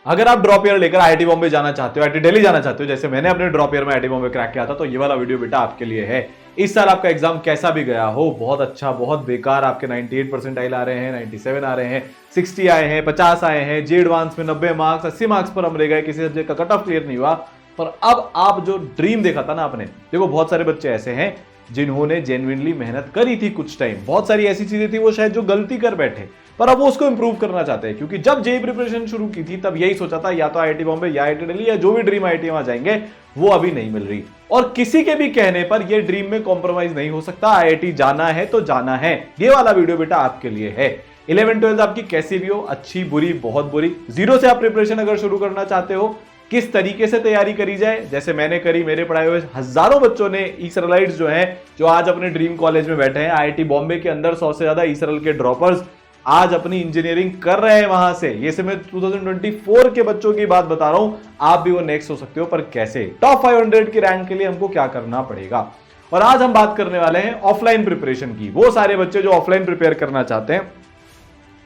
अगर आप drop year लेकर आईआईटी बॉम्बे जाना चाहते हो, आईआईटी दिल्ली जाना चाहते हो, जैसे मैंने अपने ड्रॉप ईयर में आईआईटी बॉम्बे क्रैक किया था, तो ये वाला वीडियो बेटा आपके लिए है। इस साल आपका एग्जाम कैसा भी गया हो, बहुत अच्छा, बहुत बेकार, आपके 98 परसेंटाइल आ रहे हैं, 97 आ रहे हैं, 60 आए हैं, 50 आए हैं, जे एडवांस में 90 मार्क्स, 80 मार्क्स पर हम रह गए, किसी सब्जेक्ट का कट ऑफ क्लियर नहीं हुआ। पर अब आप जो ड्रीम देखा था ना आपने, देखो बहुत सारे बच्चे ऐसे हैं जिन्होंने जेन्युइनली मेहनत करी थी कुछ टाइम, बहुत सारी ऐसी चीजें थी वो शायद जो गलती कर बैठे, पर अब वो उसको इंप्रूव करना चाहते हैं। क्योंकि जब जेई प्रिपरेशन शुरू की थी तब यही सोचा था या तो आईआईटी बॉम्बे या आईआईटी दिल्ली या जो भी ड्रीम आईआईटी वहां जाएंगे, वो अभी नहीं मिल रही। और किसी के भी कहने पर ये ड्रीम में कॉम्प्रोमाइज नहीं हो सकता, आईआईटी जाना है तो जाना है। ये वाला वीडियो बेटा आपके लिए है। 11-12 आपकी कैसी भी हो, अच्छी बुरी बहुत बुरी, जीरो से आप प्रिपरेशन अगर शुरू करना चाहते हो, किस तरीके से तैयारी करी जाए, जैसे मैंने करी, मेरे पढ़ाए हुए हजारों बच्चों ने, ईसरलाइट्स जो हैं, जो आज अपने ड्रीम कॉलेज में बैठे हैं, आईआईटी बॉम्बे के अंदर 100 से ज्यादा ईसरल के ड्रॉपर्स आज अपनी इंजीनियरिंग कर रहे हैं वहां से। ये से मैं 2024 के बच्चों की बात बता रहा हूं, आप भी वो नेक्स्ट हो सकते हो, पर कैसे? टॉप 500 की रैंक के लिए हमको क्या करना पड़ेगा। और आज हम बात करने वाले हैं ऑफलाइन प्रिपरेशन की। वो सारे बच्चे जो ऑफलाइन प्रिपेयर करना चाहते हैं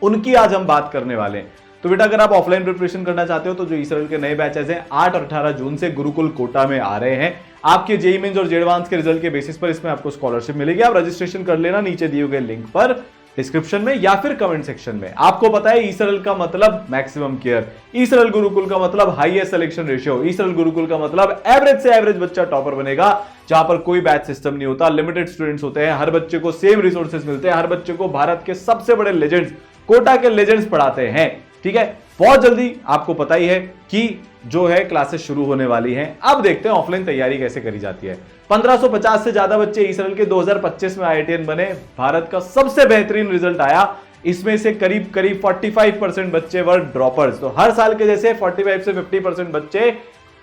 उनकी आज हम बात करने वाले हैं। तो बेटा अगर आप ऑफलाइन प्रिपरेशन करना चाहते हो तो जो ईसरल के नए बैचेस हैं 8 और 18 जून से गुरुकुल कोटा में आ रहे हैं। आपके जेईई मेंस और जे एडवांस के रिजल्ट के बेसिस पर इसमें आपको स्कॉलरशिप मिलेगी। आप रजिस्ट्रेशन कर लेना नीचे दिए गए लिंक पर, डिस्क्रिप्शन में या फिर कमेंट सेक्शन में। आपको पता है ईसरल का मतलब मैक्सिमम केयर, ईसरल गुरुकुल का मतलब highest selection ratio, eSaral Gurukul का मतलब एवरेज से एवरेज बच्चा टॉपर बनेगा, जहां पर कोई बैच सिस्टम नहीं होता, लिमिटेड स्टूडेंट्स होते हैं, हर बच्चे को सेम रिसोर्सेज मिलते हैं, हर बच्चे को भारत के सबसे बड़े लेजेंड्स, कोटा के लेजेंड्स पढ़ाते हैं। ठीक है, बहुत जल्दी आपको पता ही है कि जो है क्लासेस शुरू होने वाली हैं। अब देखते हैं ऑफलाइन तैयारी कैसे करी जाती है। 1550 से ज्यादा बच्चे ईसरल के 2025 में आईआईटीएन बने, भारत का सबसे बेहतरीन रिजल्ट आया। इसमें से करीब करीब 45% बच्चे वर ड्रॉपर्स। तो हर साल के जैसे 45 से 50% बच्चे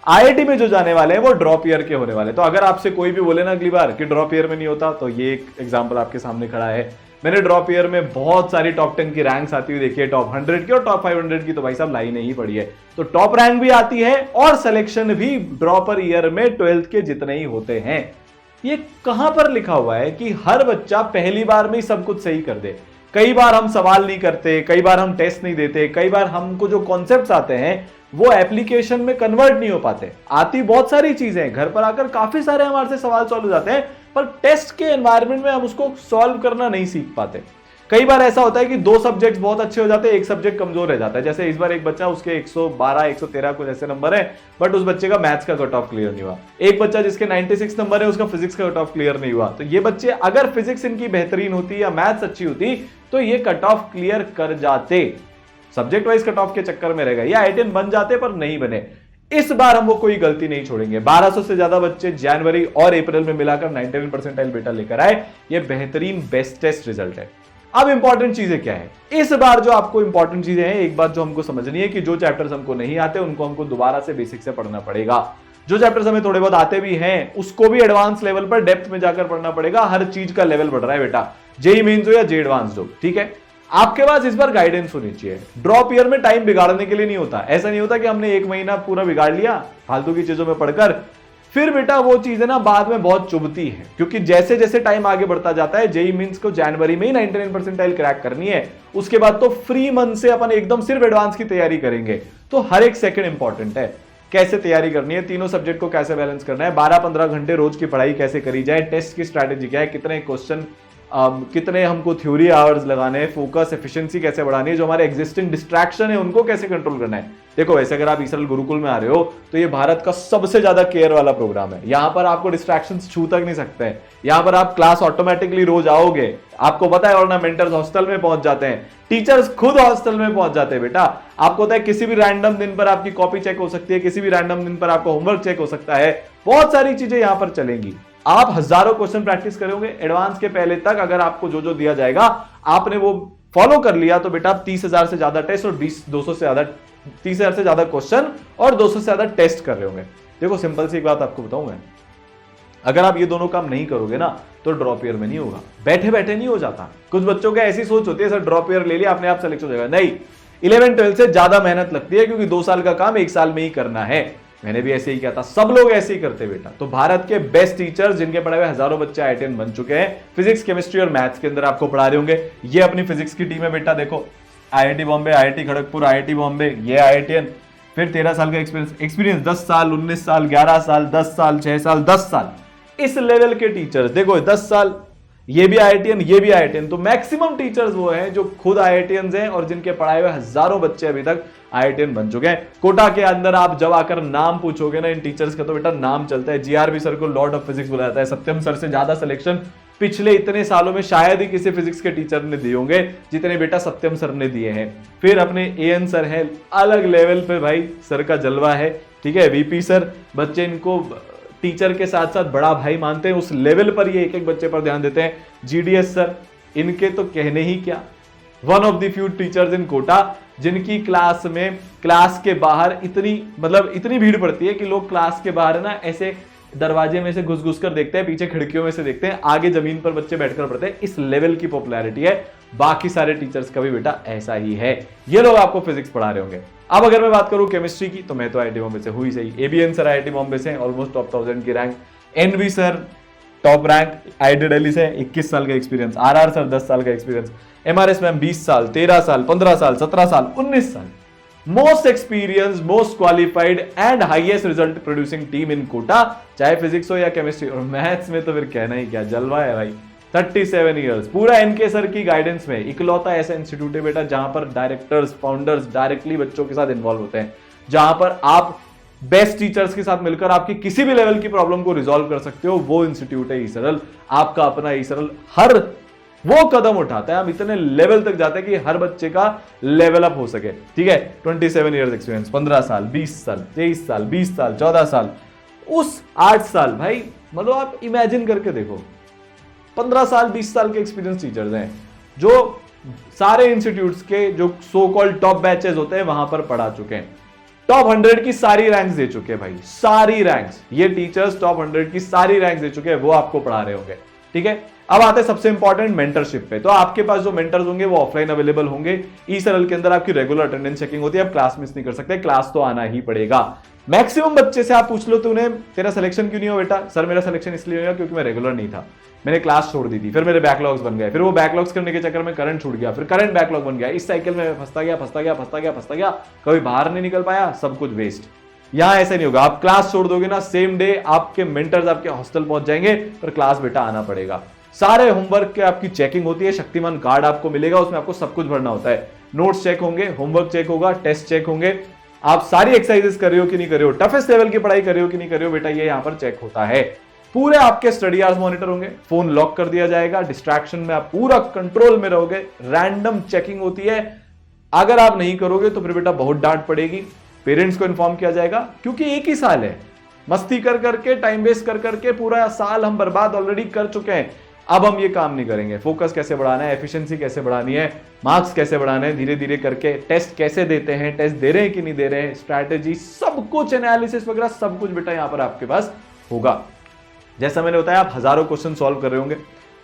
आईआईटी में जो जाने वाले हैं वो ड्रॉप ईयर के होने वाले। तो अगर आपसे कोई भी बोले ना अगली बार कि ड्रॉप ईयर में नहीं होता, तो ये एक एग्जांपल आपके सामने खड़ा है। मैंने ड्रॉप ईयर में बहुत सारी टॉप 10 की रैंक्स आती हुई देखी है, टॉप 100 की और टॉप 500 की तो भाई साहब लाइन ही पड़ी है। तो टॉप रैंक भी आती है और सिलेक्शन भी ड्रॉपर ईयर में 12th के जितने ही होते हैं। ये कहां पर लिखा हुआ है कि हर बच्चा पहली बार में ही सब कुछ सही कर दे? कई बार हम सवाल नहीं करते, कई बार हम टेस्ट नहीं देते, कई बार हमको जो कॉन्सेप्ट्स आते हैं वो एप्लीकेशन में कन्वर्ट नहीं हो पाते। आती बहुत सारी चीजें, घर पर आकर काफी सारे हमारे से सवाल सॉल्व हो जाते हैं, पर टेस्ट के एनवायरनमेंट में हम उसको सॉल्व करना नहीं सीख पाते। कई बार ऐसा होता है कि 2 सब्जेक्ट्स बहुत अच्छे हो जाते हैं, एक सब्जेक्ट कमजोर रह जाता है। जैसे इस बार एक बच्चा, उसके 112 113 कुछ ऐसे नंबर है, बट उस बच्चे का मैथ्स का कट ऑफ क्लियर नहीं हुआ। एक बच्चा जिसके 96 नंबर है, उसका फिजिक्स का कट ऑफ क्लियर नहीं हुआ। तो ये बच्चे, अगर फिजिक्स इनकी बेहतरीन होती या मैथ्स अच्छी होती, तो ये कट ऑफ क्लियर कर जाते, सब्जेक्ट वाइज कट ऑफ के चक्कर में रह गए, या आईआईटीएन बन जाते पर नहीं बने। इस बार हम वो कोई गलती नहीं छोड़ेंगे। 1200 से ज्यादा बच्चे जनवरी और अप्रैल में मिलाकर 99 परसेंटाइल बेटा लेकर आए। ये बेहतरीन बेस्टेस्ट रिजल्ट है। अब इंपॉर्टेंट चीजें क्या है इस बार? जो आपको इंपॉर्टेंट चीजें हैं, एक बात जो हमको समझनी है कि जो चैप्टर्स हमको नहीं आते उनको हमको दोबारा से बेसिक से पढ़ना पड़ेगा। जो चैप्टर्स हमें थोड़े बहुत आते भी हैं उसको भी एडवांस लेवल पर डेप्थ में जाकर पढ़ना पड़ेगा। हर चीज का लेवल बढ़ रहा है बेटा, जेईई मेंस हो या जे एडवांस हो। ठीक है, आपके पास इस बार गाइडेंस होनी चाहिए। ड्रॉप ईयर में टाइम बिगाड़ने के लिए नहीं होता। ऐसा नहीं होता कि हमने 1 महीना पूरा बिगाड़ लिया फालतू की चीजों में पढ़कर, फिर बेटा वो चीजें ना बाद में बहुत चुभती है। क्योंकि जैसे जैसे टाइम आगे बढ़ता जाता है, जेईई मेंस को जनवरी में ही 99 परसेंटाइल क्रैक करनी है, उसके बाद तो फ्री मंथ से अपन एकदम सिर्फ एडवांस की तैयारी करेंगे। तो हर एक सेकंड इंपॉर्टेंट है। कैसे तैयारी करनी है, तीनों सब्जेक्ट को कैसे बैलेंस करना है, 12-15 घंटे रोज की पढ़ाई कैसे करी जाए, टेस्ट की स्ट्रैटेजी क्या है, कितने क्वेश्चन, कितने हमको थ्योरी आवर्स लगाने हैं, फोकस एफिशिएंसी कैसे बढ़ानी है, जो हमारे एग्जिस्टिंग डिस्ट्रैक्शन है उनको कैसे कंट्रोल करना है। देखो वैसे अगर आप ईसरल गुरुकुल में आ रहे हो तो ये भारत का सबसे ज्यादा केयर वाला प्रोग्राम है। यहां पर आपको डिस्ट्रैक्शंस छू तक नहीं सकते हैं। यहां पर आप क्लास ऑटोमेटिकली रोज आओगे, आपको पता है, और ना मेंटर्स हॉस्टल में पहुंच जाते हैं, टीचर्स खुद हॉस्टल में पहुंच जाते हैं बेटा। आपको पता है किसी भी रैंडम दिन पर आपकी कॉपी चेक हो सकती है, किसी भी रैंडम दिन पर आपका होमवर्क चेक हो सकता है, बहुत सारी चीजें यहां पर चलेंगी। आप हजारों क्वेश्चन प्रैक्टिस करोगे एडवांस के पहले तक। अगर आपको जो जो दिया जाएगा आपने वो फॉलो कर लिया तो बेटा आप 30,000 से ज्यादा टेस्ट और 200 से ज्यादा 30,000 से ज्यादा क्वेश्चन और 200 से ज्यादा टेस्ट कर रहे होंगे। देखो सिंपल सी एक बात आपको बताऊं मैं, अगर आप ये दोनों काम नहीं करोगे ना तो ड्रॉप ईयर में नहीं होगा। बैठे बैठे नहीं हो जाता। कुछ बच्चों की ऐसी सोच होती है सर ड्रॉप ईयर ले लिया अपने आप सेलेक्ट हो जाएगा, नहीं। 11-12 से ज्यादा मेहनत लगती है, क्योंकि 2 साल का काम 1 साल में ही करना है। मैंने भी ऐसे ही किया था, सब लोग ऐसे ही करते बेटा। तो भारत के बेस्ट टीचर्स जिनके पढ़े हुए हजारों बच्चे आईआईटीएन बन चुके हैं, फिजिक्स केमिस्ट्री और मैथ्स के अंदर आपको पढ़ा रहे होंगे। ये अपनी फिजिक्स की टीम है बेटा, देखो IIT Bombay, IIT Kharagpur, IIT Bombay, ये आईआईटीएन, फिर 13 साल का एक्सपीरियंस 10 साल, 19 साल, 11 साल, 10 साल, 6 साल, 10 साल, इस लेवल के टीचर्स देखो 10 साल, ये भी आईआईटीएन, ये भी आईआईटीएन। तो मैक्सिमम टीचर्स वो हैं जो खुद आईआईटीएन हैं और जिनके पढ़ाए हुए हजारों बच्चे अभी तक आईआईटीएन बन चुके हैं। कोटा के अंदर आप जब आकर नाम पूछोगे ना इन टीचर्स का, तो बेटा नाम चलता है। जीआरबी सर को लॉर्ड ऑफ फिजिक्स बुलाया जाता है। सत्यम सर से ज्यादा सिलेक्शन पिछले इतने सालों में शायद ही किसी फिजिक्स के टीचर ने दिए होंगे जितने बेटा सत्यम सर ने दिए हैं। फिर अपने एएन सर हैं, अलग लेवल पे भाई सर का जलवा है, ठीक है। वीपी सर, बच्चे इनको टीचर के साथ साथ बड़ा भाई मानते हैं, उस लेवल पर ये एक एक बच्चे पर ध्यान देते हैं। जीडीएस सर, इनके तो कहने ही क्या, one of the few teachers in Kota जिनकी क्लास में, क्लास के बाहर इतनी भीड़ पड़ती है कि लोग क्लास के बाहर ना ऐसे दरवाजे में से घुस कर देखते हैं, पीछे खिड़कियों में से देखते हैं, आगे जमीन पर बच्चे बैठकर पढ़ते हैं। इस लेवल की पॉपुलैरिटी है। बाकी सारे टीचर्स का भी बेटा ऐसा ही है। ये लोग आपको फिजिक्स पढ़ा रहे होंगे। अब अगर मैं बात करूं केमिस्ट्री की, तो मैं तो आईआईटी बॉम्बे से हुई सही। एबीएन सर आईआईटी बॉम्बे से ऑलमोस्ट टॉप 1000 की rank. NV sir top rank IIT Delhi से, 21 साल का एक्सपीरियंस। आरआर सर 10 साल का एक्सपीरियंस। एमआरएस मैम 20 साल, 13 साल, 15 साल, 17 साल, 19 साल। Most experience, most qualified and highest result producing team in Kota, चाहे फिजिक्स हो या केमिस्ट्री। और मैथ्स में तो फिर कहना ही क्या, जलवा है भाई। 37 ईयर्स पूरा एनके सर की गाइडेंस में इकलौता ऐसा इंस्टीट्यूट है बेटा जहां पर डायरेक्टर्स, फाउंडर्स डायरेक्टली बच्चों के साथ इन्वॉल्व होते हैं, जहां पर आप बेस्ट टीचर्स के साथ मिलकर आपकी किसी भी लेवल की प्रॉब्लम को रिजॉल्व कर सकते हो। वो इंस्टीट्यूट है ईसरल। आपका अपना ईसरल हर वो कदम उठाता है, हम इतने लेवल तक जाते हैं कि हर बच्चे का लेवल अप हो सके, ठीक है। 27 ईयर्स एक्सपीरियंस, 15 साल, 20 साल, 23 साल, 20 साल, 14 साल, उस 8 साल भाई, मतलब आप इमेजिन करके देखो, 15 साल 20 साल के एक्सपीरियंस टीचर्स हैं जो सारे इंस्टीट्यूट्स के जो सो कॉल्ड टॉप बैचेस होते हैं वहां पर पढ़ा चुके हैं। टॉप 100 की सारी रैंक्स दे चुके हैं भाई, सारी रैंक्स। ये टीचर्स टॉप 100 की सारी रैंक्स दे चुके हैं, वो आपको पढ़ा रहे होंगे, ठीक है। अब आते हैं सबसे इंपॉर्टेंट मेंटरशिप पे। तो आपके पास जो मेंटर्स होंगे वो ऑफलाइन अवेलेबल होंगे। ईसरल के अंदर आपकी रेगुलर अटेंडेंस चेकिंग होती है, आप क्लास मिस नहीं कर सकते, क्लास तो आना ही पड़ेगा। मैक्सिमम बच्चे से आप पूछ लो तूने तेरा सिलेक्शन क्यों नहीं हुआ बेटा, सर मेरा सिलेक्शन इसलिए हुआ क्योंकि मैं रेगुलर नहीं था, मैंने क्लास छोड़ दी थी, फिर मेरे बैकलॉग्स बन गए, फिर वो बैकलॉग्स करने के चक्कर में करंट छूट गया, फिर करंट बैकलॉग बन गया, इस साइकिल में फंसता गया, कभी बाहर नहीं निकल पाया, सब कुछ वेस्ट। यहां ऐसा नहीं होगा, आप क्लास छोड़ दोगे ना, सेम डे आपके मेंटर्स आपके हॉस्टल पहुंच जाएंगे, पर क्लास बेटा आना पड़ेगा। सारे होमवर्क के आपकी चेकिंग होती है, शक्तिमान कार्ड आपको मिलेगा, उसमें आपको सब कुछ भरना होता है। नोट्स चेक होंगे, होमवर्क चेक होगा, टेस्ट चेक होंगे, आप सारी एक्सरसाइजेस कर रहे हो कि नहीं कर रहे हो, टफेस्ट लेवल की पढ़ाई कर रहे हो कि नहीं कर रहे हो बेटा, ये यहां पर चेक होता है। पूरे आपके स्टडी आवर्स मॉनिटर होंगे, फोन लॉक कर दिया जाएगा, डिस्ट्रैक्शन में आप पूरा कंट्रोल में रहोगे, रैंडम चेकिंग होती है। अगर आप नहीं करोगे तो फिर बेटा बहुत डांट पड़ेगी, पेरेंट्स को इन्फॉर्म किया जाएगा, क्योंकि एक ही साल है, मस्ती कर करके, टाइम वेस्ट कर करके पूरा साल हम बर्बाद ऑलरेडी कर चुके हैं। अब हम ये काम नहीं करेंगे। फोकस कैसे बढ़ाना है, एफिशिएंसी कैसे बढ़ानी है, मार्क्स कैसे बढ़ाने हैं, धीरे धीरे करके टेस्ट कैसे देते हैं, टेस्ट दे रहे हैं कि नहीं दे रहे हैं, स्ट्रैटेजी, सब कुछ, एनालिसिस वगैरह सब कुछ बेटा यहां पर आपके पास होगा। जैसा मैंने बताया, आप हजारों क्वेश्चन सॉल्व कर रहे होंगे,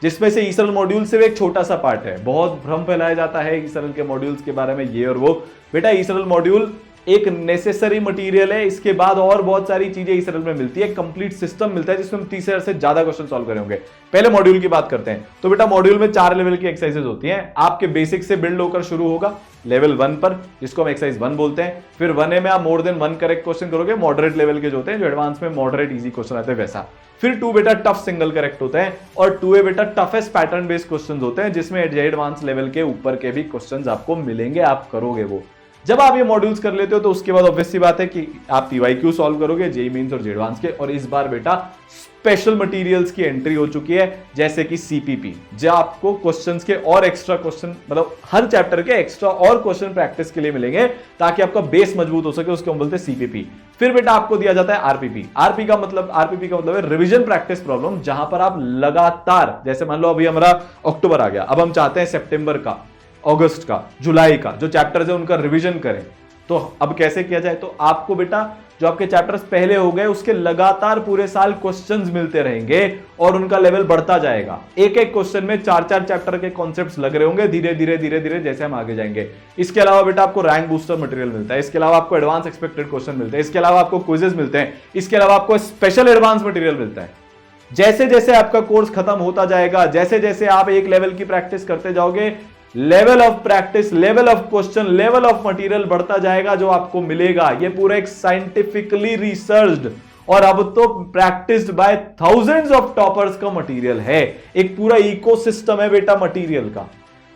जिसमें से ईसरल मॉड्यूल सिर्फ एक छोटा सा पार्ट है। बहुत भ्रम फैलाया जाता है ईसरल के मॉड्यूल्स के बारे में, ये और वो। बेटा ईसरल मॉड्यूल एक नेसेसरी मटेरियल है, इसके बाद और बहुत सारी चीजें ईसरल में मिलती है, कंप्लीट सिस्टम मिलता है जिसमें हम 30,000 से ज्यादा क्वेश्चन सॉल्व करे होंगे। पहले मॉड्यूल की बात करते हैं। तो बेटा मॉड्यूल में 4 लेवल की एक्सरसाइजेज होती हैं। आपके बेसिक से बिल्ड होकर शुरू होगा लेवल 1 पर, जिसको हम एक्सरसाइज 1 बोलते हैं। फिर 1A में आप मोर देन 1 करेक्ट क्वेश्चन करोगे, मॉडरेट लेवल के जो होते हैं, जो एडवांस में मॉडरेट इजी क्वेश्चन आते हैं वैसा। फिर 2 बेटा टफ सिंगल करेक्ट होते हैं, और 2A बेटा टफेस्ट पैटर्न बेस्ड क्वेश्चन होते हैं, जिसमें एडवांस लेवल के ऊपर के भी क्वेश्चन आपको मिलेंगे, आप करोगे वो। जब आप ये मॉड्यूल्स कर लेते हो तो उसके बाद ऑब्वियस सी बात है कि आप पीवाईक्यू सॉल्व करोगे, जेईई मेंस और जेएडवांस के। और इस बार बेटा स्पेशल मटेरियल्स की एंट्री हो चुकी है, जैसे कि सीपीपी, जो आपको क्वेश्चंस के और एक्स्ट्रा क्वेश्चन, मतलब हर चैप्टर के एक्स्ट्रा और क्वेश्चन प्रैक्टिस के लिए मिलेंगे, ताकि आपका बेस मजबूत हो सके, उसको हम बोलते हैं सीपीपी। फिर बेटा आपको दिया जाता है आरपीपी। आरपीपी का मतलब है रिवीजन प्रैक्टिस प्रॉब्लम, जहां पर आप लगातार, जैसे मान लो अभी हमारा अक्टूबर आ गया, अब हम चाहते हैं सितंबर का, अगस्त का, जुलाई का जो चैप्टर्स है उनका रिवीजन करें। तो अब कैसे किया जाए, तो आपको बेटा जो आपके चैप्टर्स पहले हो गए उसके लगातार पूरे साल क्वेश्चंस मिलते रहेंगे और उनका लेवल बढ़ता जाएगा। एक एक क्वेश्चन में 4-4 चैप्टर के कॉन्सेप्ट्स लग रहे होंगे, धीरे धीरे जैसे हम आगे जाएंगे। इसके अलावा बेटा आपको रैंक बूस्टर मटेरियल मिलता है, इसके अलावा आपको एडवांस एक्सपेक्टेड क्वेश्चन मिलते हैं, इसके अलावा आपको क्विजेस मिलते हैं, इसके अलावा आपको स्पेशल एडवांस मटेरियल मिलता है। जैसे जैसे आपका कोर्स खत्म होता जाएगा, जैसे जैसे आप एक लेवल की प्रैक्टिस करते जाओगे, level of practice, level of question, level of material बढ़ता जाएगा जो आपको मिलेगा। ये पूरा एक साइंटिफिकली रिसर्च्ड और अब तो practised by thousands of toppers का मटेरियल है। एक पूरा इकोसिस्टम है बेटा मटेरियल का,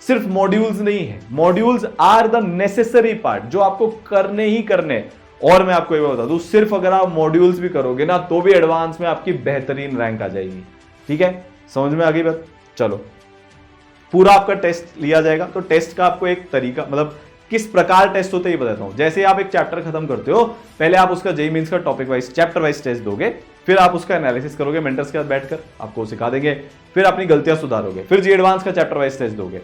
सिर्फ मॉड्यूल्स नहीं है। Modules are the necessary part जो आपको करने ही करने। और मैं आपको ये बता दूं, सिर्फ अगर आप मॉड्यूल्स भी करोगे ना तो भी एडवांस में आपकी बेहतरीन रैंक आ जाएगी। ठीक है, समझ में आ गई बात? चलो, पूरा आपका टेस्ट लिया जाएगा। तो टेस्ट का आपको एक तरीका, मतलब किस प्रकार टेस्ट होते हैं ये बताता हूं। जैसे आप एक चैप्टर खत्म करते हो, पहले आप उसका जेईई मेंस का topic wise, chapter wise test दोगे, फिर आप उसका एनालिसिस करोगे मेंटर्स के साथ बैठकर, आपको सिखा देंगे, फिर अपनी गलतियां सुधारोगे, फिर जी एडवांस का चैप्टर वाइज टेस्ट दोगे।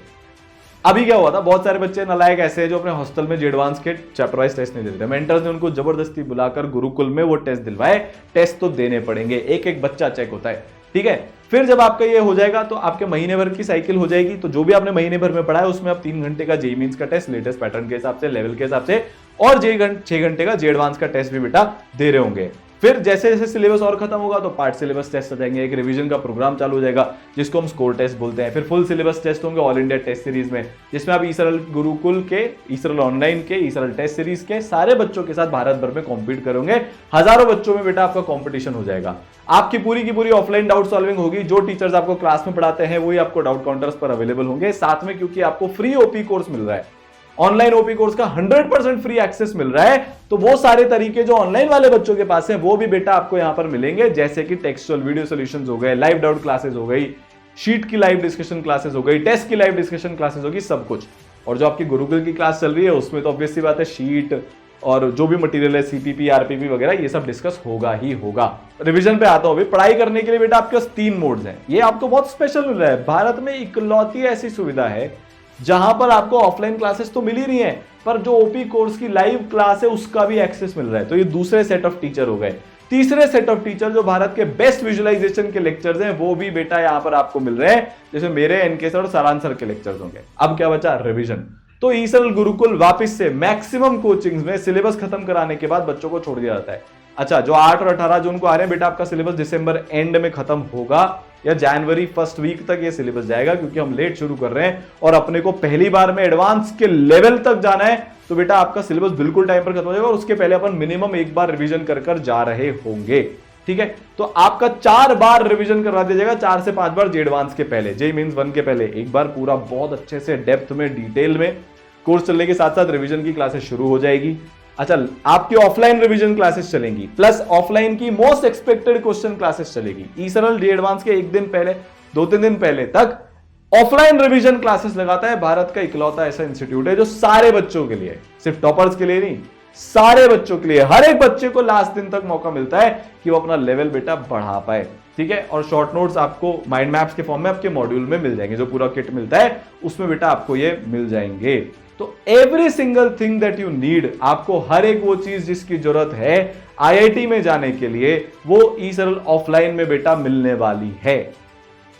अभी क्या हुआ था, बहुत सारे बच्चे नालायक ऐसे हैं जो अपने हॉस्टल में जी एडवांस के चैप्टर वाइज टेस्ट नहीं देते। मेंटर्स ने उनको जबरदस्ती बुलाकर गुरुकुल में वो टेस्ट दिलवाए। टेस्ट तो देने पड़ेंगे, एक एक बच्चा चेक होता है। ठीक है, फिर जब आपका ये हो जाएगा तो आपके महीने भर की साइकिल हो जाएगी। तो जो भी आपने महीने भर में पढ़ा है उसमें आप 3 घंटे का जेईई मेंस का टेस्ट लेटेस्ट पैटर्न के हिसाब से, लेवल के हिसाब से, और 6 घंटे का जी एडवांस का टेस्ट भी बेटा दे रहे होंगे। फिर जैसे जैसे सिलेबस और खत्म होगा तो पार्ट सिलेबस टेस्ट आ जाएंगे, एक रिवीजन का प्रोग्राम चालू हो जाएगा जिसको हम स्कोर टेस्ट बोलते हैं। फिर फुल सिलेबस टेस्ट होंगे ऑल इंडिया टेस्ट सीरीज में, जिसमें आप ईसरल गुरुकुल के, ईसरल ऑनलाइन के, ईसरल टेस्ट सीरीज के सारे बच्चों के साथ भारत भर में कॉम्पीट करोगे। हजारों बच्चों में बेटा आपका कॉम्पिटिशन हो जाएगा। आपकी पूरी की पूरी ऑफलाइन डाउट सॉल्विंग होगी। जो टीचर्स आपको क्लास में पढ़ाते हैं वही आपको डाउट काउंटर्स पर अवेलेबल होंगे साथ में, क्योंकि आपको फ्री ओपी कोर्स मिल रहा है। ऑनलाइन ओपी कोर्स का 100% फ्री एक्सेस मिल रहा है। तो वो सारे तरीके जो ऑनलाइन वाले बच्चों के पास हैं वो भी बेटा आपको यहां पर मिलेंगे, जैसे कि टेक्सचुअल वीडियो सॉल्यूशंस हो गए, लाइव डाउट क्लासेस हो गई, शीट की लाइव डिस्कशन क्लासेस हो गई, टेस्ट की लाइव डिस्कशन क्लासेस होगी, सब कुछ। और जो आपकी गुरुकुल की क्लास चल रही है उसमें तो ऑब्वियस सी बात है, शीट और जो भी मटेरियल है, सीपीपी, आरपीपी वगैरह, ये सब डिस्कस होगा ही होगा। रिवीजन पे आता हूं। अभी पढ़ाई करने के लिए बेटा आपके पास 3 मोड्स हैं। ये आपको बहुत स्पेशल मिल रहा है। भारत में इकलौती ऐसी सुविधा है जहां पर आपको ऑफलाइन क्लासेस तो मिल ही रही हैं, पर जो ओपी कोर्स की लाइव क्लास है उसका भी एक्सेस मिल रहा है। तो ये दूसरे सेट ऑफ टीचर हो गए। तीसरे सेट ऑफ टीचर जो भारत के बेस्ट विजुअलाइजेशन के लेक्चर्स हैं वो भी बेटा यहां पर आपको मिल रहे हैं, जैसे मेरे, एनके सर और सारांश सर के लेक्चर्स होंगे। अब क्या बचा? रिवीजन। तो ईसरल गुरुकुल वापस से मैक्सिमम कोचिंग्स में सिलेबस खत्म कराने के बाद बच्चों को छोड़ दिया जाता है। अच्छा, जो 8 और 18 जून को आ रहे हैं बेटा, आपका सिलेबस दिसंबर एंड में खत्म होगा या जनवरी फर्स्ट वीक तक ये सिलेबस जाएगा, क्योंकि हम लेट शुरू कर रहे हैं और अपने को पहली बार में एडवांस के लेवल तक जाना है। तो बेटा आपका सिलेबस बिल्कुल टाइम पर खत्म हो जाएगा और उसके पहले अपन मिनिमम एक बार रिवीजन कर जा रहे होंगे। ठीक है, तो आपका 4 बार रिवीजन करवा दिया जाएगा, 4 से 5 बार जी एडवांस के पहले, जेईई मेंस 1 के पहले एक बार पूरा बहुत अच्छे से डेप्थ में, डिटेल में। कोर्स चलने के साथ साथ रिवीजन की क्लासेस शुरू हो जाएगी। अच्छा, आपकी ऑफलाइन रिवीजन क्लासेस चलेंगी, प्लस ऑफलाइन की मोस्ट एक्सपेक्टेड क्वेश्चन क्लासेस चलेगी। ईसरल जी एडवांस के 1 दिन पहले, 2-3 दिन पहले तक ऑफलाइन रिवीजन क्लासेस लगाता है। भारत का इकलौता ऐसा इंस्टीट्यूट है जो सारे बच्चों के लिए, सिर्फ टॉपर्स के लिए नहीं, सारे बच्चों के लिए, हर एक बच्चे को लास्ट दिन तक मौका मिलता है कि वो अपना लेवल बेटा बढ़ा पाए। ठीक है, और शॉर्ट नोट्स आपको माइंड मैप्स के फॉर्म में आपके मॉड्यूल में मिल जाएंगे। जो पूरा किट मिलता है उसमें बेटा आपको ये मिल जाएंगे। तो every single thing that you need, आपको हर एक वो चीज जिसकी जरूरत है आईआईटी में जाने के लिए, वो ईसरल ऑफलाइन में बेटा मिलने वाली है।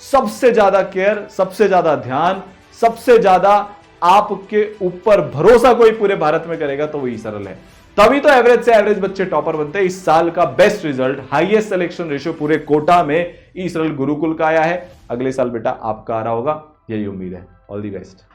सबसे ज्यादा केयर, सबसे ज्यादा ध्यान, सबसे ज्यादा आपके ऊपर भरोसा कोई पूरे भारत में करेगा तो वो ईसरल है। तभी तो एवरेज से एवरेज बच्चे टॉपर बनते हैं। इस साल का best result, highest selection ratio पूरे कोटा में ईसरल गुरुकुल का आया है। अगले साल बेटा आपका आ रहा होगा, यही उम्मीद है। All the best.